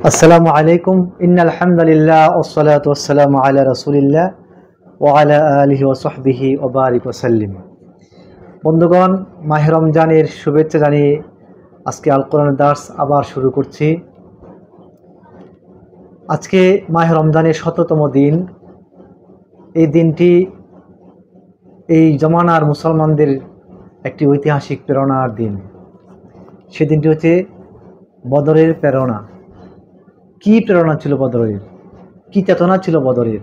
আসসালামু আলাইকুম ইন্নাল হামদুলিল্লাহ ওয়াসসালাতু ওয়াসসালামু আলা রাসূলিল্লাহ ওয়া আলা আলিহি ওয়া সাহবিহি ওয়া বারিক ওয়া সাল্লিম। বন্ধুগণ, মাহে রমজানের শুভেচ্ছা জানিয়ে আজকে আল কোরআনের দার্স আবার শুরু করছি। আজকে মাহে রমজানের ১৭তম দিন। এই দিনটি এই জমানার মুসলমানদের একটি ঐতিহাসিক প্রেরণার দিন। সেদিনটি হচ্ছে বদরের প্রেরণা। কি প্রেরণা ছিল বদরের, কি চেতনা ছিল বদরের?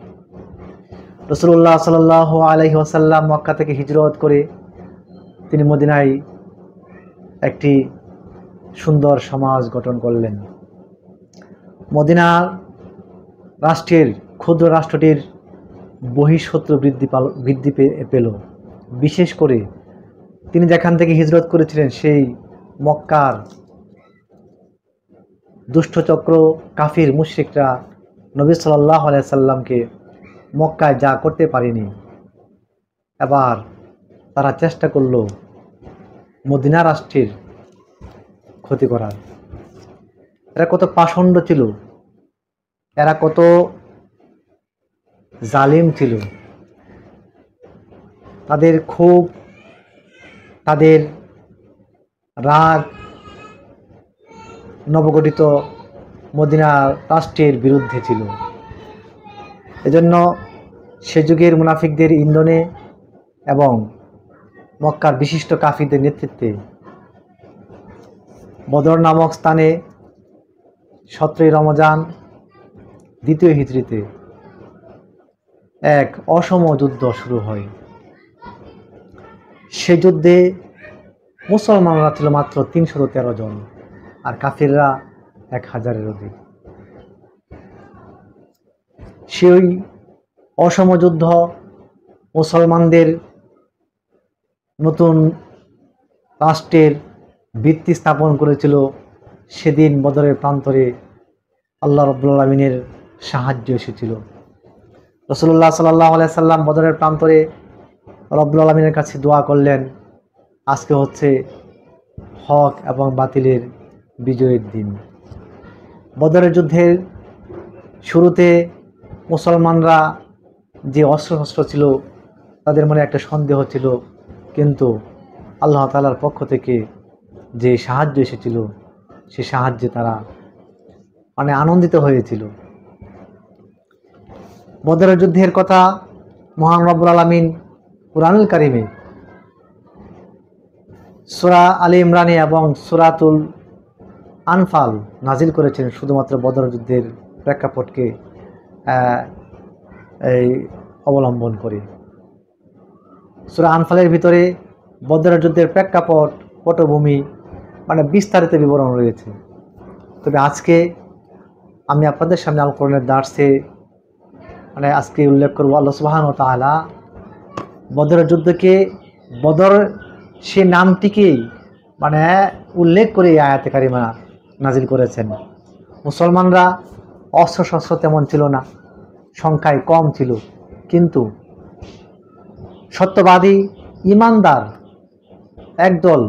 রাসূলুল্লাহ সাল্লাল্লাহু আলাইহি ওয়াসাল্লাম মক্কা থেকে হিজরত করে তিনি মদিনায় একটি সুন্দর সমাজ গঠন করলেন। মদিনার রাষ্ট্রের ক্ষুদ্র রাষ্ট্রটির বহিঃশত্রু বৃদ্ধি পেল। বিশেষ করে তিনি যেখান থেকে হিজরত করেছিলেন সেই মক্কার দুষ্টচক্র কাফির মুশরিকরা নবী সাল্লাল্লাহু আলাইহি সাল্লামকে মক্কায় যা করতে পারেনি, এবার তারা চেষ্টা করল মদিনা রাষ্ট্রের ক্ষতি করার। এরা কত পাষণ্ড ছিল, এরা কত জালিম ছিল। তাদের ক্ষোভ, তাদের রাগ নবগঠিত মদিনা রাষ্ট্রের বিরুদ্ধে ছিল। এজন্য সে যুগের মুনাফিকদের ইন্ধনে এবং মক্কার বিশিষ্ট কাফিরদের নেতৃত্বে বদর নামক স্থানে 17ই রমজান 2য় হিজরিতে এক অসম যুদ্ধ শুরু হয়। সে যুদ্ধে মুসলমানরা ছিল মাত্র 313 জন আর কাফিররা 1000-এর অধিক। সেই অসম যুদ্ধ মুসলমানদের নতুন রাষ্ট্রের ভিত্তি স্থাপন করেছিল। সেদিন বদরের প্রান্তরে আল্লাহ রাব্বুল আলামিনের সাহায্য এসেছিল। রাসূলুল্লাহ সাল্লাল্লাহু আলাইহি সাল্লাম বদরের প্রান্তরে রব্বুল আলামিনের কাছে দোয়া করলেন, আজকে হচ্ছে হক এবং বাতিলের বিজয়ের দিন। বদরের যুদ্ধের শুরুতে মুসলমানরা যে অস্ত্র ছিল তাদের মনে একটা সন্দেহ ছিল, কিন্তু আল্লাহ তাআলার পক্ষ থেকে যে সাহায্য এসেছিল সে সাহায্যে তারা আনন্দিত হয়েছিল। বদরের যুদ্ধের কথা মহান রব্বুল আলামিন কুরআনুল কারীমে সূরা আলে ইমরানে এবং সূরাতুল আনফাল নাজিল করেছেন শুধুমাত্র বদর যুদ্ধের প্রেক্ষাপটকে অবলম্বন করে। সূরা আনফালের ভিতরে বদরের যুদ্ধের প্রেক্ষাপট, পটভূমি বিস্তারিত বিবরণ রয়েছে। তবে আজকে আমি আপনাদের সামনে আল কোরআনের দার্সে আজকে উল্লেখ করব আল্লাহ সুবহানাহু ওয়া তাআলা বদরের যুদ্ধকে, বদর সে নামটিকেই উল্লেখ করে এই আয়াতে কারিমা নাজিল করেছেন। মুসলমানরা অস্ত্রশস্ত্র তেমন ছিল না, সংখ্যায় কম ছিল, কিন্তু সত্যবাদী ইমানদার একদল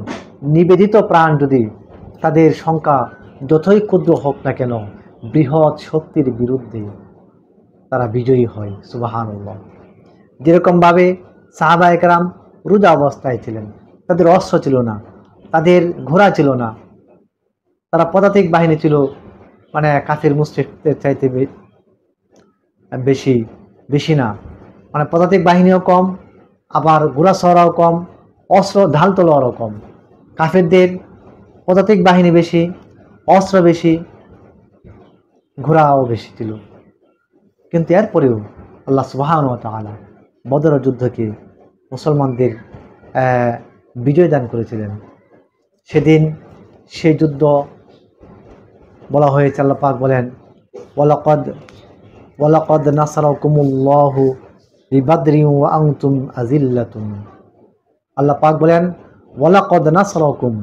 নিবেদিত প্রাণ যদি তাদের সংখ্যা যতই ক্ষুদ্র হোক না কেন বৃহৎ শক্তির বিরুদ্ধে তারা বিজয়ী হয়। সুবহানাল্লাহ। যেরকমভাবে সাহাবায়ে কেরাম রোজা অবস্থায় ছিলেন, তাদের অস্ত্র ছিল না, তাদের ঘোড়া ছিল না, তারা পদাতিক বাহিনী ছিল কাফির মুশরিকদের চাইতে বেশি না, পদাতিক বাহিনীও কম, আবার ঘোড়া সওয়ারাও কম, অস্ত্র ঢাল তলোয়ারও কম। কাফিরদের পদাতিক বাহিনী বেশি, অস্ত্র বেশি, ঘোড়াও বেশি ছিল। কিন্তু এরপরেও আল্লাহ সুবহানাহু ওয়া তাআলা বদর যুদ্ধকে মুসলমানদের বিজয় দান করেছিলেন। সেদিন সেই যুদ্ধ বলা হয়েছে, আল্লাহ পাক বলেন, ওয়ালাকাদ নাসারাকুমুল্লাহু বিবাদরিন ওয়া আনতুম আযিল্লাতুন। আল্লাহ পাক বলেন ওয়ালাকাদ নাসারাকুম,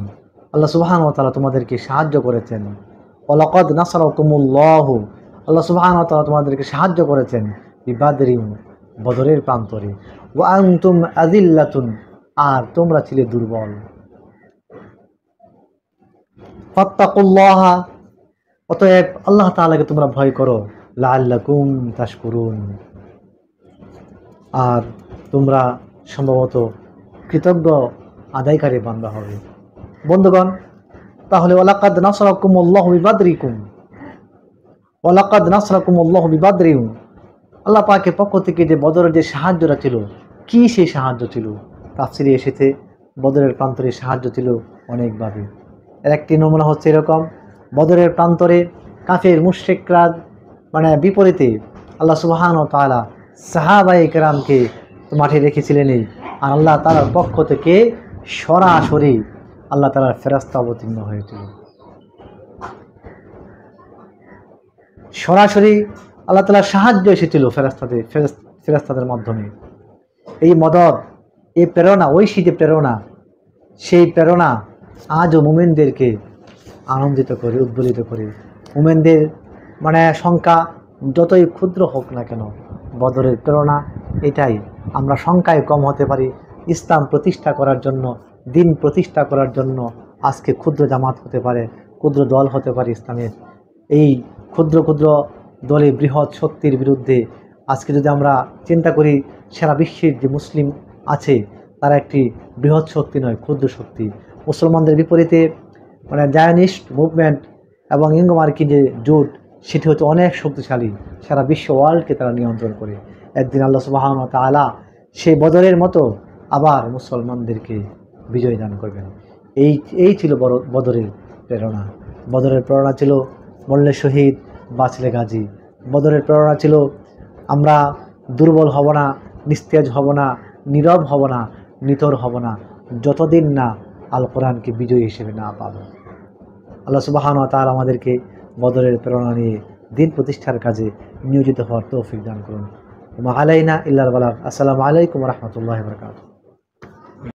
আল্লাহ সুবহানাহু ওয়া তাআলা তোমাদেরকে সাহায্য করেছেন। ওয়ালাকাদ নাসারাকুমুল্লাহু, আল্লাহ সুবহানাহু ওয়া তাআলা তোমাদেরকে সাহায্য করেছেন বিবাদরিন, বদরের প্রান্তরে, ওয়া আনতুম আযিল্লাতুন, আর তোমরা ছিলে দুর্বল। ফাত্তাকুল্লাহা, অতএব আল্লাহ তাআলাকে তোমরা ভয় করো, লাআল্লাকুম তাশকুরুন, আর তোমরা সম্ভবত কৃতজ্ঞ আদায়কারী বান্দা হবে। বন্ধুগণ, তাহলে ওয়ালাকাদ নাসরাকুমুল্লাহু বিবাদরিকুম, ওয়ালাকাদ নাসরাকুমুল্লাহু বিবাদরিন, আল্লাহ পাকের পক্ষ থেকে যে বদরের যে সাহায্যটা ছিল, কি সেই সাহায্য ছিল? তাফসিরে এসেছে বদরের প্রান্তরে সাহায্য ছিল অনেকভাবে। এর একটি নমুনা হচ্ছে এরকম, বদরের প্রান্তরে কাফের মুশরিকরা বিপরীতে আল্লাহ সুবহানাহু ওয়া তাআলা সাহাবায়ে কেরামকে মাঠে রেখেছিলেন, আর আল্লাহ তাআলার পক্ষ থেকে সরাসরি আল্লাহ তাআলার ফেরেশতা অবতীর্ণ হয়েছিল। সরাসরি আল্লাহ তাআলার সাহায্য এসেছিল ফেরেশতাদের মাধ্যমে। এই মদদ, এই প্রেরণা, ঐশী যে প্রেরণা, সেই প্রেরণা আজও মুমিনদেরকে আনন্দিত করে, উদ্বলিত করে। মুমিনদের সংখ্যা যতই ক্ষুদ্র হোক না কেন, বদরের প্রেরণা এটাই, আমরা সংখ্যায় কম হতে পারি, ইসলাম প্রতিষ্ঠা করার জন্য, দিন প্রতিষ্ঠা করার জন্য আজকে ক্ষুদ্র জামাত হতে পারে, ক্ষুদ্র দল হতে পারে ইসলামের। এই ক্ষুদ্র ক্ষুদ্র দলে বৃহৎ শক্তির বিরুদ্ধে আজকে যদি আমরা চিন্তা করি, সারা বিশ্বের যে মুসলিম আছে তারা একটি বৃহৎ শক্তি নয়, ক্ষুদ্র শক্তি। মুসলমানদের বিপরীতে জায়নিস্ট মুভমেন্ট এবং ইঙ্গো মার্কিন যে জোট, সেটি হচ্ছে অনেক শক্তিশালী, সারা বিশ্ব ওয়ার্ল্ডকে তারা নিয়ন্ত্রণ করে। একদিন আল্লাহ সুবহানাহু ওয়া তাআলা সেই বদরের মতো আবার মুসলমানদেরকে বিজয় দান করবেন। এই ছিল বদরের প্রেরণা। বদরের প্রেরণা ছিল মরলে শহীদ, বাঁচলে গাজী। বদরের প্রেরণা ছিল আমরা দুর্বল হব না, নিস্তেজ হব না, নীরব হব না, নিতর হব না, যতদিন না আল কোরআনকে বিজয়ী হিসেবে না পাবো। আল্লাহ সুবহানাহু ওয়া তাআলা আমাদেরকে বদরের প্রেরণা নিয়ে দিন প্রতিষ্ঠার কাজে নিয়োজিত হওয়ার তৌফিক দান করুন। ওয়া মা আলাইনা ইল্লাল বালাগ। আসসালামু আলাইকুম ওয়া রাহমাতুল্লাহি ওয়া বারাকাতুহু।